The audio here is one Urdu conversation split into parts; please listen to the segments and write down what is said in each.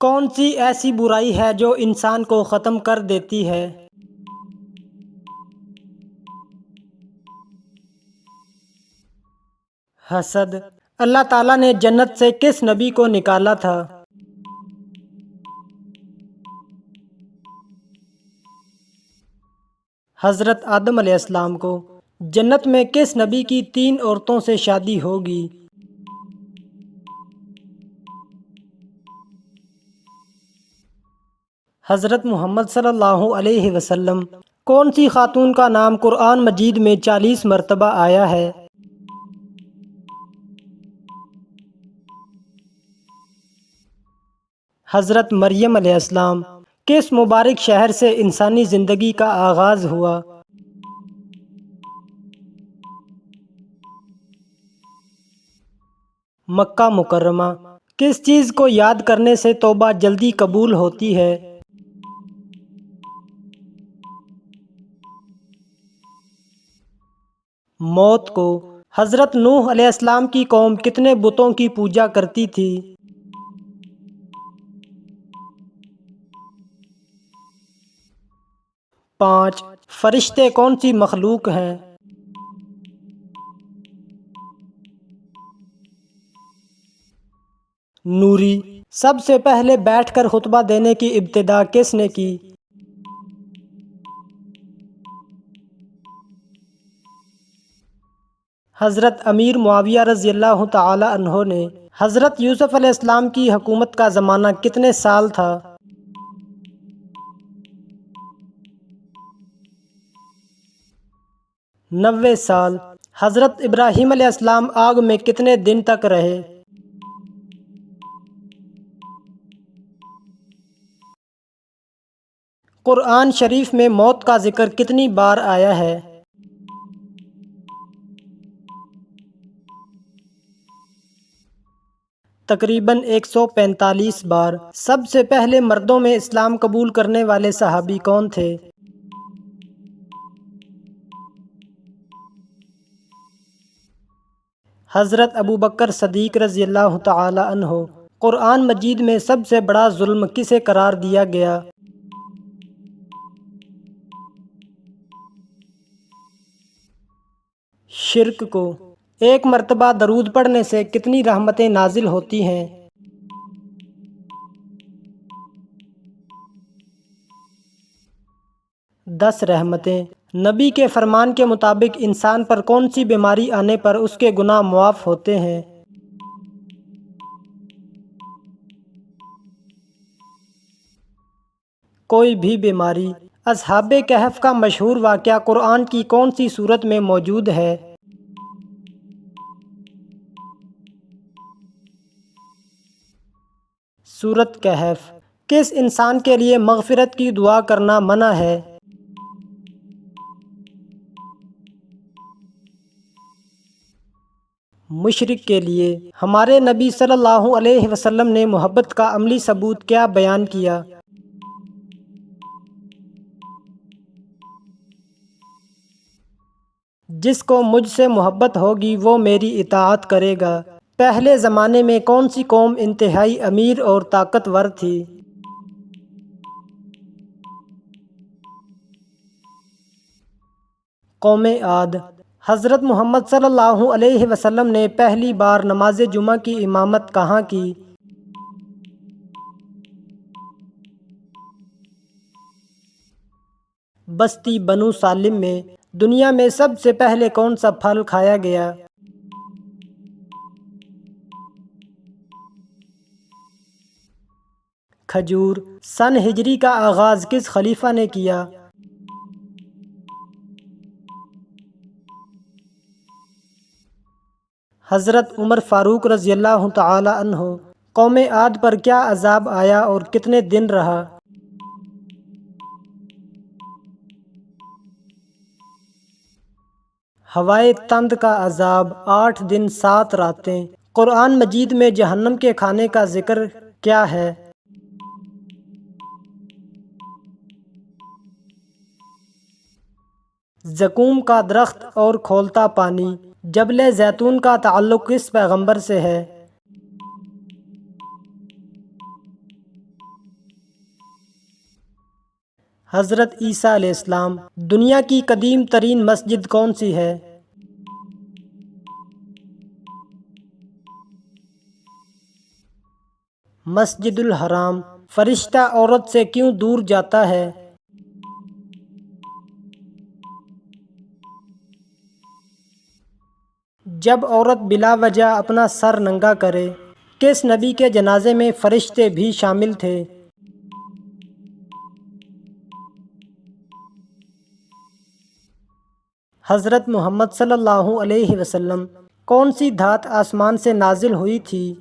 کون سی ایسی برائی ہے جو انسان کو ختم کر دیتی ہے؟ حسد۔ اللہ تعالیٰ نے جنت سے کس نبی کو نکالا تھا؟ حضرت آدم علیہ السلام کو۔ جنت میں کس نبی کی 3 عورتوں سے شادی ہوگی؟ حضرت محمد صلی اللہ علیہ وسلم۔ کون سی خاتون کا نام قرآن مجید میں 40 مرتبہ آیا ہے؟ حضرت مریم علیہ السلام۔ کس مبارک شہر سے انسانی زندگی کا آغاز ہوا؟ مکہ مکرمہ۔ کس چیز کو یاد کرنے سے توبہ جلدی قبول ہوتی ہے؟ موت کو۔ حضرت نوح علیہ السلام کی قوم کتنے بتوں کی پوجا کرتی تھی؟ پانچ۔ فرشتے کون سی مخلوق ہیں؟ نوری۔ سب سے پہلے بیٹھ کر خطبہ دینے کی ابتدا کس نے کی؟ حضرت امیر معاویہ رضی اللہ تعالی عنہ نے۔ حضرت یوسف علیہ السلام کی حکومت کا زمانہ کتنے سال تھا؟ 90 سال۔ حضرت ابراہیم علیہ السلام آگ میں کتنے دن تک رہے؟ قرآن شریف میں موت کا ذکر کتنی بار آیا ہے؟ تقریباً 145 بار۔ سب سے پہلے مردوں میں اسلام قبول کرنے والے صحابی کون تھے؟ حضرت ابوبکر صدیق رضی اللہ تعالی عنہ۔ قرآن مجید میں سب سے بڑا ظلم کسے قرار دیا گیا؟ شرک کو۔ ایک مرتبہ درود پڑھنے سے کتنی رحمتیں نازل ہوتی ہیں؟ 10 رحمتیں۔ نبی کے فرمان کے مطابق انسان پر کون سی بیماری آنے پر اس کے گناہ معاف ہوتے ہیں؟ کوئی بھی بیماری۔ اصحاب کہف کا مشہور واقعہ قرآن کی کون سی سورت میں موجود ہے؟ سورت کہف۔ کس انسان کے لیے مغفرت کی دعا کرنا منع ہے؟ مشرک کے لیے۔ ہمارے نبی صلی اللہ علیہ وسلم نے محبت کا عملی ثبوت کیا بیان کیا؟ جس کو مجھ سے محبت ہوگی وہ میری اطاعت کرے گا۔ پہلے زمانے میں کون سی قوم انتہائی امیر اور طاقتور تھی؟ قوم عاد۔ حضرت محمد صلی اللہ علیہ وسلم نے پہلی بار نماز جمعہ کی امامت کہاں کی؟ بستی بنو سالم میں۔ دنیا میں سب سے پہلے کون سا پھل کھایا گیا؟ کھجور۔ سن ہجری کا آغاز کس خلیفہ نے کیا؟ حضرت عمر فاروق رضی اللہ تعالی عنہ۔ قوم عاد پر کیا عذاب آیا اور کتنے دن رہا؟ ہوائے تند کا عذاب 8 دن 7 راتیں۔ قرآن مجید میں جہنم کے کھانے کا ذکر کیا ہے؟ زقوم کا درخت اور کھولتا پانی۔ جبل زیتون کا تعلق کس پیغمبر سے ہے؟ حضرت عیسیٰ علیہ السلام۔ دنیا کی قدیم ترین مسجد کون سی ہے؟ مسجد الحرام۔ فرشتہ عورت سے کیوں دور جاتا ہے؟ جب عورت بلا وجہ اپنا سر ننگا کرے۔ کس نبی کے جنازے میں فرشتے بھی شامل تھے؟ حضرت محمد صلی اللہ علیہ وسلم۔ کون سی دھات آسمان سے نازل ہوئی تھی؟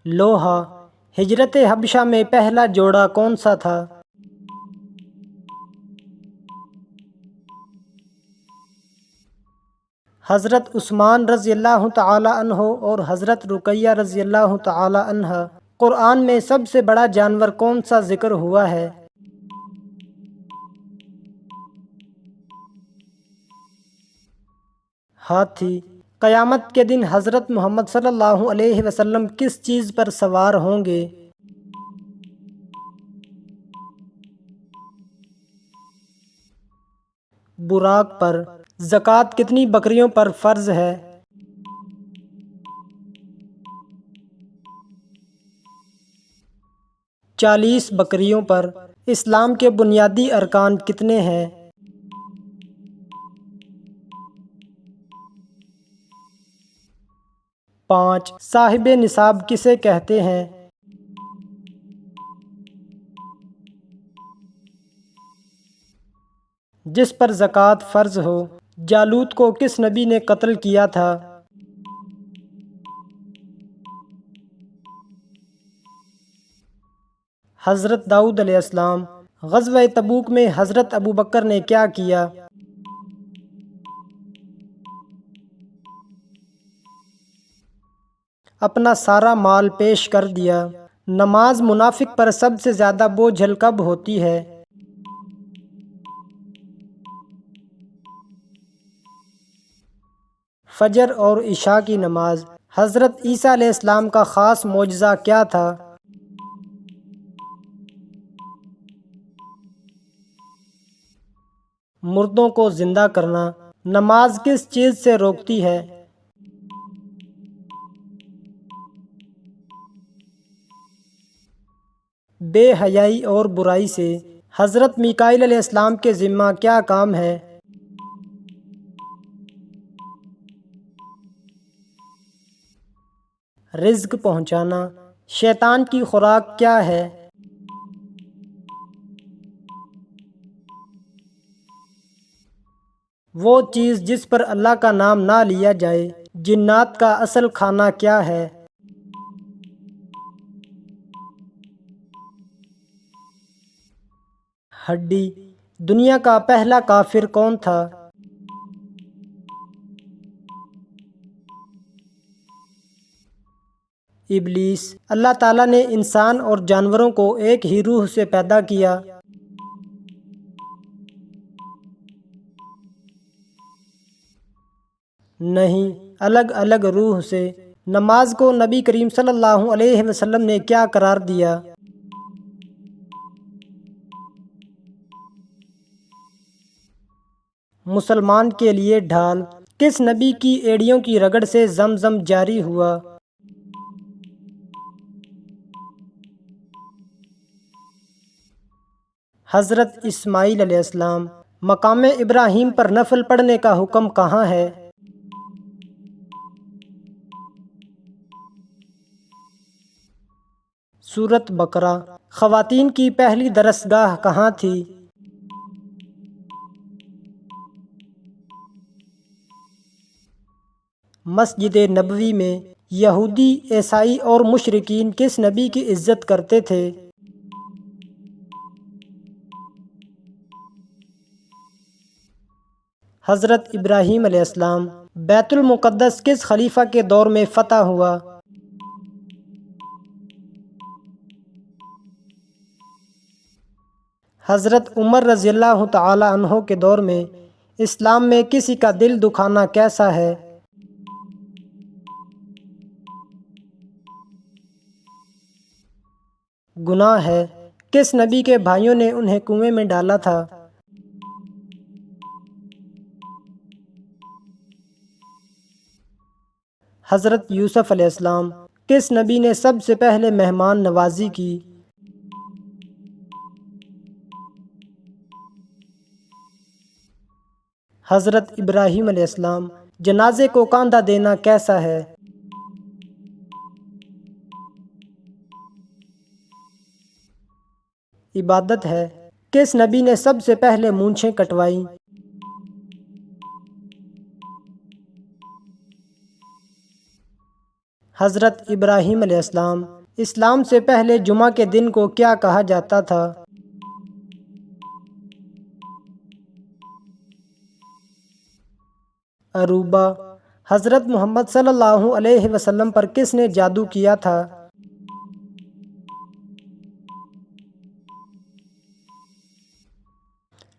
لوہا۔ ہجرت حبشہ میں پہلا جوڑا کون سا تھا؟ حضرت عثمان رضی اللہ تعالی عنہ اور حضرت رقیہ رضی اللہ تعالی عنہا۔ قرآن میں سب سے بڑا جانور کون سا ذکر ہوا ہے؟ ہاتھی۔ قیامت کے دن حضرت محمد صلی اللہ علیہ وسلم کس چیز پر سوار ہوں گے؟ براق پر۔ زکوٰۃ کتنی بکریوں پر فرض ہے؟ 40 بکریوں پر۔ اسلام کے بنیادی ارکان کتنے ہیں؟ 5۔ صاحب نصاب کسے کہتے ہیں؟ جس پر زکوٰۃ فرض ہو۔ جالوت کو کس نبی نے قتل کیا تھا؟ حضرت داؤد علیہ السلام۔ غزوہ تبوک میں حضرت ابوبکر نے کیا کیا؟ اپنا سارا مال پیش کر دیا۔ نماز منافق پر سب سے زیادہ بوجھل کب ہوتی ہے؟ فجر اور عشاء کی نماز۔ حضرت عیسیٰ علیہ السلام کا خاص معجزہ کیا تھا؟ مردوں کو زندہ کرنا۔ نماز کس چیز سے روکتی ہے؟ بے حیائی اور برائی سے۔ حضرت میکائیل علیہ السلام کے ذمہ کیا کام ہے؟ رزق پہنچانا۔ شیطان کی خوراک کیا ہے؟ وہ چیز جس پر اللہ کا نام نہ لیا جائے۔ جنات کا اصل کھانا کیا ہے؟ ہڈی۔ دنیا کا پہلا کافر کون تھا؟ ابلیس۔ اللہ تعالیٰ نے انسان اور جانوروں کو ایک ہی روح سے پیدا کیا۔ نہیں، الگ الگ روح سے۔ نماز کو نبی کریم صلی اللہ علیہ وسلم نے کیا قرار دیا؟ مسلمان کے لیے ڈھال۔ کس نبی کی ایڑیوں کی رگڑ سے زمزم جاری ہوا؟ حضرت اسماعیل علیہ السلام۔ مقام ابراہیم پر نفل پڑھنے کا حکم کہاں ہے؟ سورۃ بقرہ۔ خواتین کی پہلی درسگاہ کہاں تھی؟ مسجد نبوی میں۔ یہودی، عیسائی اور مشرکین کس نبی کی عزت کرتے تھے؟ حضرت ابراہیم علیہ السلام۔ بیت المقدس کس خلیفہ کے دور میں فتح ہوا؟ حضرت عمر رضی اللہ تعالی عنہ کے دور میں۔ اسلام میں کسی کا دل دکھانا کیسا ہے؟ گناہ ہے؟ کس نبی کے بھائیوں نے انہیں کنویں میں ڈالا تھا؟ حضرت یوسف علیہ السلام۔ کس نبی نے سب سے پہلے مہمان نوازی کی؟ حضرت ابراہیم علیہ السلام۔ جنازے کو کاندھا دینا کیسا ہے؟ عبادت ہے۔ کس نبی نے سب سے پہلے مونچھیں کٹوائیں؟ حضرت ابراہیم علیہ السلام۔ اسلام سے پہلے جمعہ کے دن کو کیا کہا جاتا تھا؟ عروبہ۔ حضرت محمد صلی اللہ علیہ وسلم پر کس نے جادو کیا تھا؟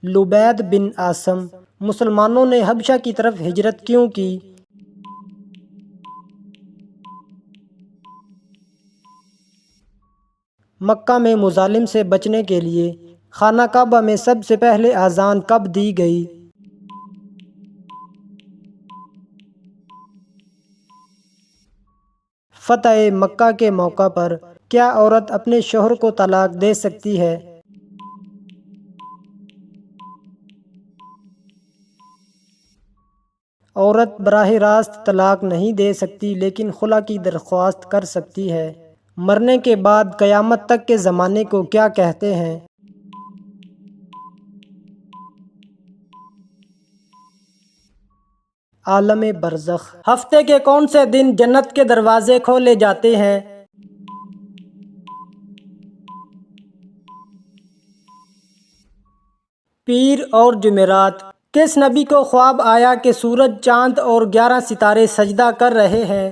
لبید بن عاصم۔ مسلمانوں نے حبشہ کی طرف ہجرت کیوں کی؟ مکہ میں مظالم سے بچنے کے لیے۔ خانہ کعبہ میں سب سے پہلے اذان کب دی گئی؟ فتح مکہ کے موقع پر کیا عورت اپنے شوہر کو طلاق دے سکتی ہے؟ عورت براہ راست طلاق نہیں دے سکتی لیکن خلا کی درخواست کر سکتی ہے۔ مرنے کے بعد قیامت تک کے زمانے کو کیا کہتے ہیں؟ عالم برزخ۔ ہفتے کے کون سے دن جنت کے دروازے کھولے جاتے ہیں؟ پیر اور جمعرات۔ کس نبی کو خواب آیا کہ سورج، چاند اور 11 ستارے سجدہ کر رہے ہیں؟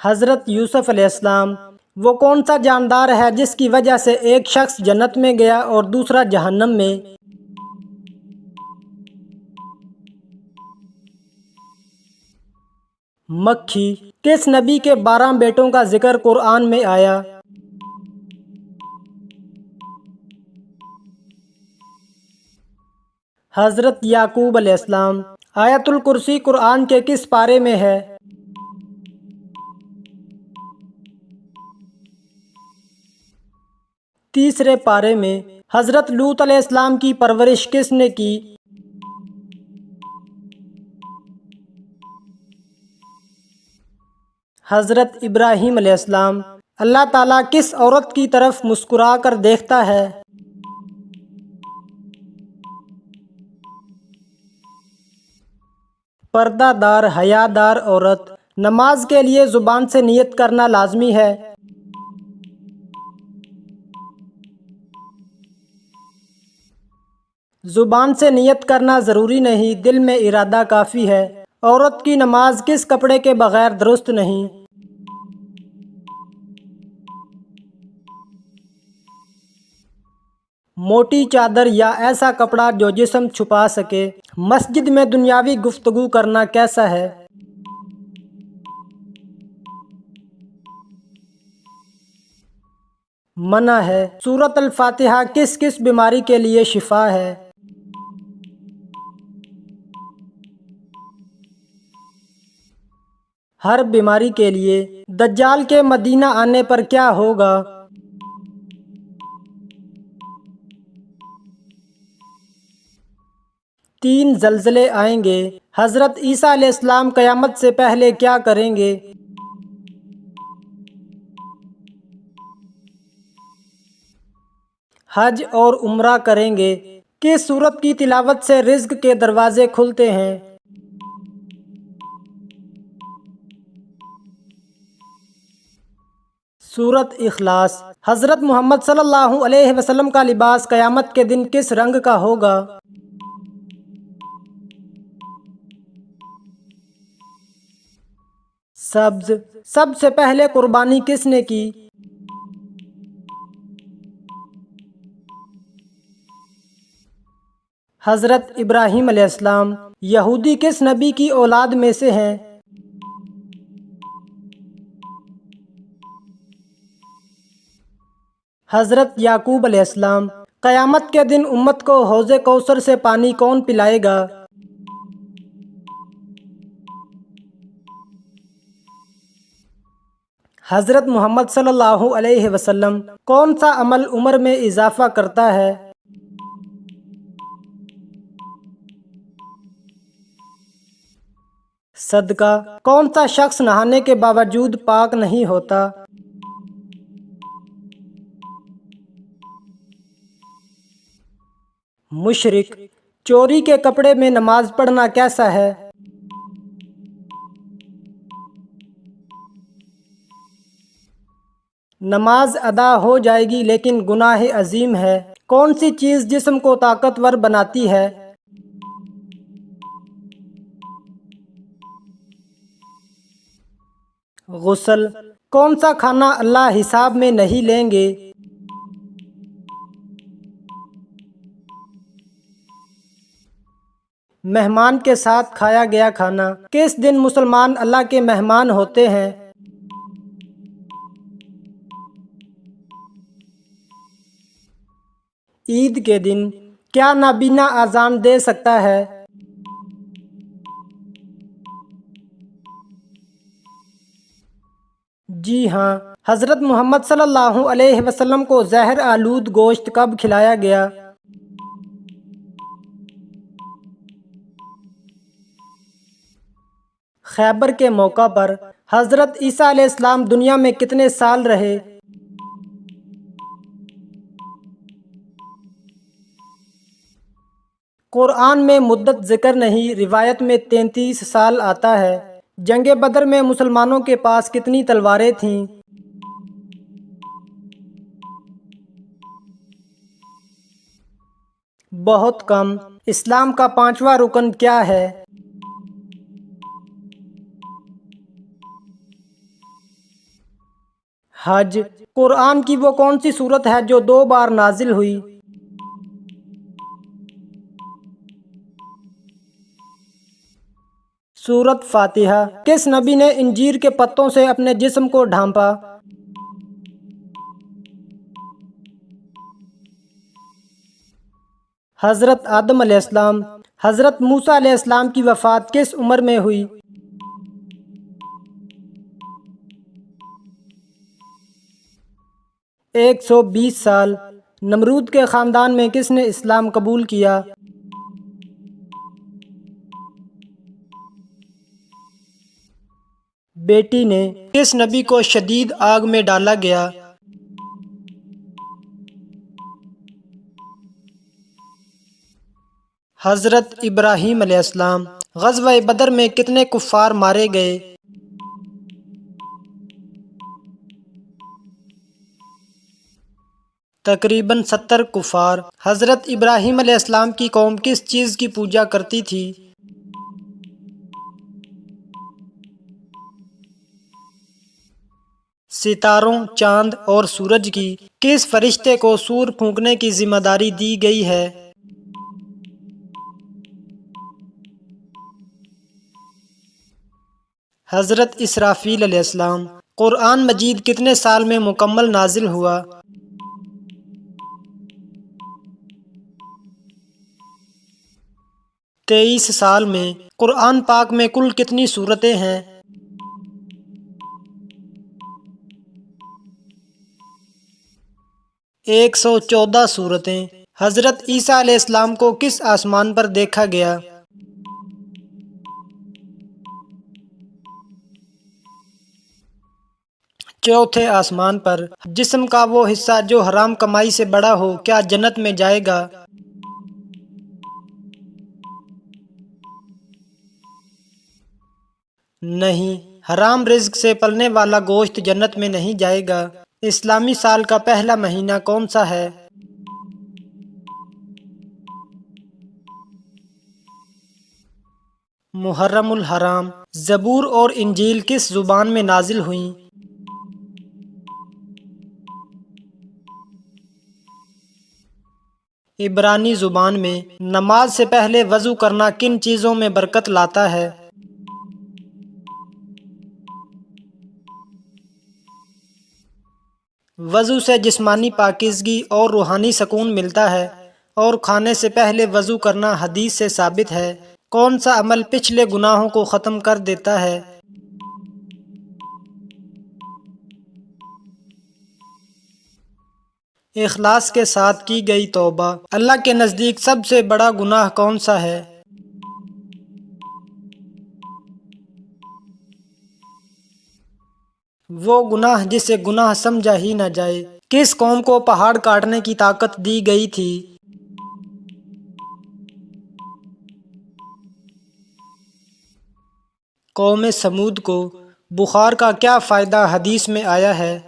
حضرت یوسف علیہ السلام۔ وہ کون سا جاندار ہے جس کی وجہ سے ایک شخص جنت میں گیا اور دوسرا جہنم میں؟ مکھی۔ کس نبی کے 12 بیٹوں کا ذکر قرآن میں آیا؟ حضرت یعقوب علیہ السلام۔ آیت الکرسی قرآن کے کس پارے میں ہے؟ تیسرے پارے میں۔ حضرت لوط علیہ السلام کی پرورش کس نے کی؟ حضرت ابراہیم علیہ السلام۔ اللہ تعالیٰ کس عورت کی طرف مسکرا کر دیکھتا ہے؟ پردہ دار حیا دار عورت۔ نماز کے لیے زبان سے نیت کرنا لازمی ہے؟ زبان سے نیت کرنا ضروری نہیں، دل میں ارادہ کافی ہے۔ عورت کی نماز کس کپڑے کے بغیر درست نہیں؟ موٹی چادر یا ایسا کپڑا جو جسم چھپا سکے۔ مسجد میں دنیاوی گفتگو کرنا کیسا ہے؟ منع ہے۔ سورۃ الفاتحہ کس کس بیماری کے لیے شفا ہے؟ ہر بیماری کے لیے۔ دجال کے مدینہ آنے پر کیا ہوگا؟ تین زلزلے آئیں گے۔ حضرت عیسیٰ علیہ السلام قیامت سے پہلے کیا کریں گے؟ حج اور عمرہ کریں گے۔ کس سورت کی تلاوت سے رزق کے دروازے کھلتے ہیں؟ سورت اخلاص۔ حضرت محمد صلی اللہ علیہ وسلم کا لباس قیامت کے دن کس رنگ کا ہوگا؟ سبز۔ سب سے پہلے قربانی کس نے کی؟ حضرت ابراہیم علیہ السلام۔ یہودی کس نبی کی اولاد میں سے ہیں؟ حضرت یعقوب علیہ السلام، قیامت کے دن امت کو حوض کوثر سے پانی کون پلائے گا؟ حضرت محمد صلی اللہ علیہ وسلم کون سا عمل عمر میں اضافہ کرتا ہے؟ صدقہ۔ کون سا شخص نہانے کے باوجود پاک نہیں ہوتا؟ مشرک۔ چوری کے کپڑے میں نماز پڑھنا کیسا ہے؟ نماز ادا ہو جائے گی لیکن گناہ عظیم ہے۔ کون سی چیز جسم کو طاقتور بناتی ہے؟ غسل۔ کون سا کھانا اللہ حساب میں نہیں لیں گے؟ مہمان کے ساتھ کھایا گیا کھانا۔ کس دن مسلمان اللہ کے مہمان ہوتے ہیں؟ عید کے دن۔ کیا نابینا اذان دے سکتا ہے؟ جی ہاں۔ حضرت محمد صلی اللہ علیہ وسلم کو زہر آلود گوشت کب کھلایا گیا؟ خیبر کے موقع پر۔ حضرت عیسیٰ علیہ السلام دنیا میں کتنے سال رہے؟ قرآن میں مدت ذکر نہیں، روایت میں 33 سال آتا ہے۔ جنگ بدر میں مسلمانوں کے پاس کتنی تلواریں تھیں؟ بہت کم۔ اسلام کا 5واں رکن کیا ہے؟ حج۔ قرآن کی وہ کون سی سورت ہے جو 2 بار نازل ہوئی؟ سورت فاتحہ۔ کس نبی نے انجیر کے پتوں سے اپنے جسم کو ڈھانپا؟ حضرت آدم علیہ السلام۔ حضرت موسیٰ علیہ السلام کی وفات کس عمر میں ہوئی؟ 120 سال۔ نمرود کے خاندان میں کس نے اسلام قبول کیا؟ بیٹی نے۔ کس نبی کو شدید آگ میں ڈالا گیا؟ حضرت ابراہیم علیہ السلام۔ غزوہ بدر میں کتنے کفار مارے گئے؟ 70 کفار۔ حضرت ابراہیم علیہ السلام کی قوم کس چیز کی پوجا کرتی تھی؟ ستاروں، چاند اور سورج کی۔ کس فرشتے کو سور پھونکنے کی ذمہ داری دی گئی ہے؟ حضرت اسرافیل علیہ السلام۔ قرآن مجید کتنے سال میں مکمل نازل ہوا؟ 23 سال میں۔ قرآن پاک میں کل کتنی سورتیں ہیں؟ 114 سورتیں۔ حضرت عیسیٰ علیہ السلام کو کس آسمان پر دیکھا گیا؟ چوتھے آسمان پر۔ جسم کا وہ حصہ جو حرام کمائی سے بڑا ہو کیا جنت میں جائے گا؟ نہیں، حرام رزق سے پلنے والا گوشت جنت میں نہیں جائے گا۔ اسلامی سال کا پہلا مہینہ کون سا ہے؟ محرم الحرام۔ زبور اور انجیل کس زبان میں نازل ہوئیں؟ عبرانی زبان میں۔ نماز سے پہلے وضو کرنا کن چیزوں میں برکت لاتا ہے؟ وضو سے جسمانی پاکیزگی اور روحانی سکون ملتا ہے، اور کھانے سے پہلے وضو کرنا حدیث سے ثابت ہے۔ کون سا عمل پچھلے گناہوں کو ختم کر دیتا ہے؟ اخلاص کے ساتھ کی گئی توبہ۔ اللہ کے نزدیک سب سے بڑا گناہ کون سا ہے؟ وہ گناہ جسے گناہ سمجھا ہی نہ جائے۔ کس قوم کو پہاڑ کاٹنے کی طاقت دی گئی تھی؟ قوم سمود کو۔ بخار کا کیا فائدہ حدیث میں آیا ہے؟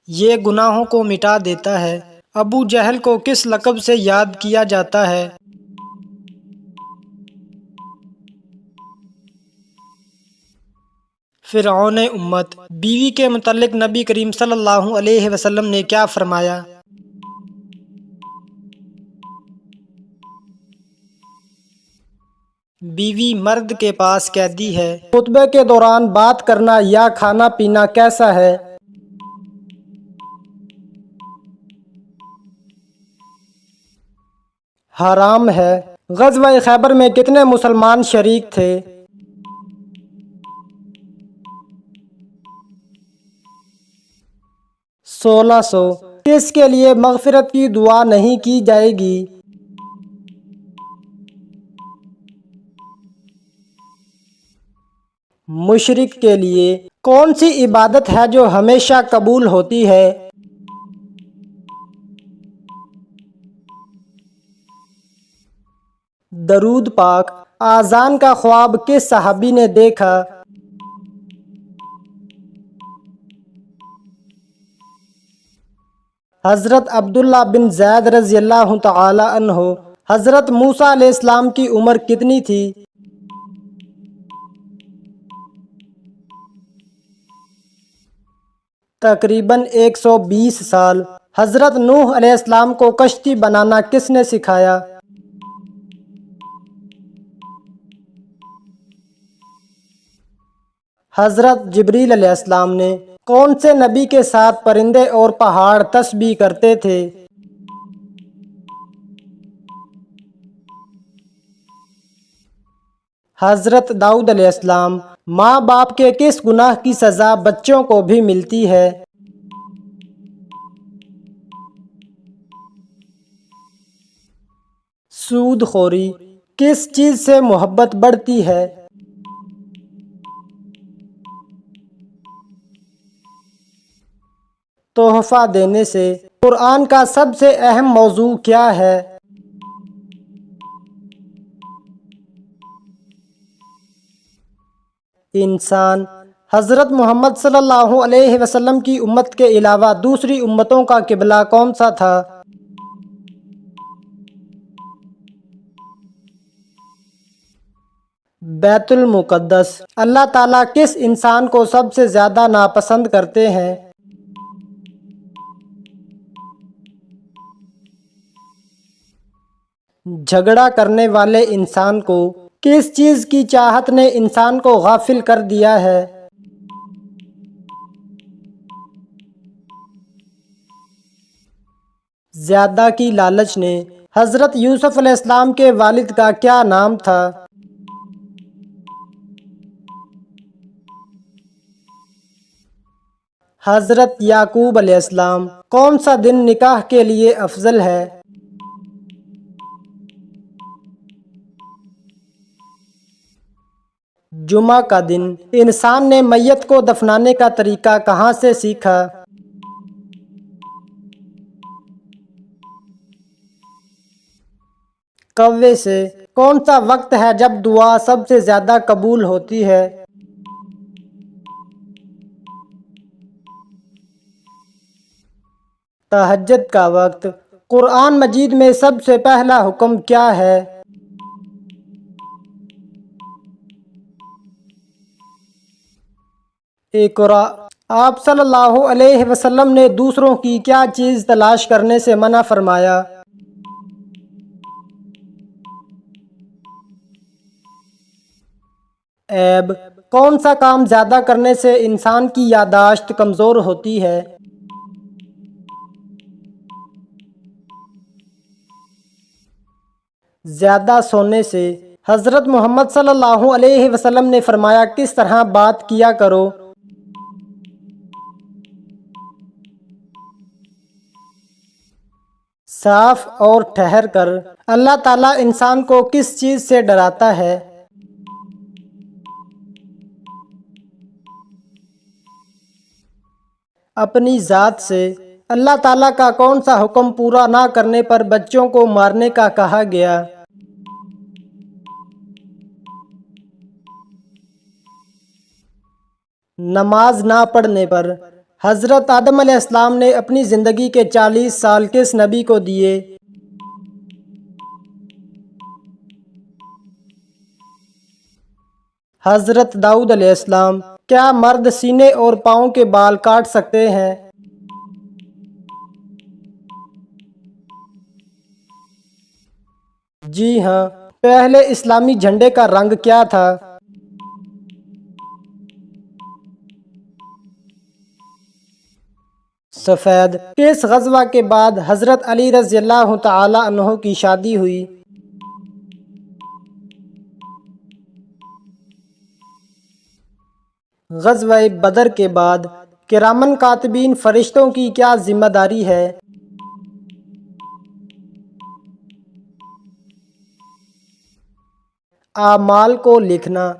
یہ گناہوں کو مٹا دیتا ہے۔ ابو جہل کو کس لقب سے یاد کیا جاتا ہے؟ فرعون امت۔ بیوی کے متعلق نبی کریم صلی اللہ علیہ وسلم نے کیا فرمایا؟ بیوی مرد کے پاس قیدی ہے۔ خطبے کے دوران بات کرنا یا کھانا پینا کیسا ہے؟ حرام ہے۔ غزوہ خیبر میں کتنے مسلمان شریک تھے؟ 1600۔ کس کے لیے مغفرت کی دعا نہیں کی جائے گی؟ مشرک کے لیے۔ کون سی عبادت ہے جو ہمیشہ قبول ہوتی ہے؟ درود پاک۔ آذان کا خواب کس صحابی نے دیکھا؟ حضرت عبداللہ بن زید رضی اللہ تعالی عنہ۔ حضرت موسیٰ علیہ السلام کی عمر کتنی تھی؟ تقریباً 120 سال۔ حضرت نوح علیہ السلام کو کشتی بنانا کس نے سکھایا؟ حضرت جبریل علیہ السلام نے۔ کون سے نبی کے ساتھ پرندے اور پہاڑ تسبیح کرتے تھے؟ حضرت داؤد علیہ السلام۔ ماں باپ کے کس گناہ کی سزا بچوں کو بھی ملتی ہے؟ سود خوری۔ کس چیز سے محبت بڑھتی ہے؟ تحفہ دینے سے۔ قرآن کا سب سے اہم موضوع کیا ہے؟ انسان۔ حضرت محمد صلی اللہ علیہ وسلم کی امت کے علاوہ دوسری امتوں کا قبلہ کون سا تھا؟ بیت المقدس۔ اللہ تعالیٰ کس انسان کو سب سے زیادہ ناپسند کرتے ہیں؟ جھگڑا کرنے والے انسان کو۔ کس چیز کی چاہت نے انسان کو غافل کر دیا ہے؟ زیادہ کی لالچ نے۔ حضرت یوسف علیہ السلام کے والد کا کیا نام تھا؟ حضرت یعقوب علیہ السلام۔ کون سا دن نکاح کے لیے افضل ہے؟ جمعہ کا دن۔ انسان نے میت کو دفنانے کا طریقہ کہاں سے سیکھا؟ کوے سے۔ کون سا وقت ہے جب دعا سب سے زیادہ قبول ہوتی ہے؟ تہجد کا وقت۔ قرآن مجید میں سب سے پہلا حکم کیا ہے؟ اقرأ۔ آپ صلی اللہ علیہ وسلم نے دوسروں کی کیا چیز تلاش کرنے سے منع فرمایا؟ عیب۔ کون سا کام زیادہ کرنے سے انسان کی یادداشت کمزور ہوتی ہے؟ زیادہ سونے سے۔ حضرت محمد صلی اللہ علیہ وسلم نے فرمایا کس طرح بات کیا کرو؟ صاف اور ٹھہر کر۔ اللہ تعالیٰ انسان کو کس چیز سے ڈراتا ہے؟ اپنی ذات سے۔ اللہ تعالیٰ کا کون سا حکم پورا نہ کرنے پر بچوں کو مارنے کا کہا گیا؟ نماز نہ پڑھنے پر۔ حضرت آدم علیہ السلام نے اپنی زندگی کے 40 سال کس نبی کو دیے؟ حضرت داؤد علیہ السلام۔ کیا مرد سینے اور پاؤں کے بال کاٹ سکتے ہیں؟ جی ہاں۔ پہلے اسلامی جھنڈے کا رنگ کیا تھا؟ سفید۔ کس غزوہ کے بعد حضرت علی رضی اللہ تعالی عنہ کی شادی ہوئی؟ غزوہ بدر کے بعد۔ کرامن کاتبین فرشتوں کی کیا ذمہ داری ہے؟ اعمال کو لکھنا۔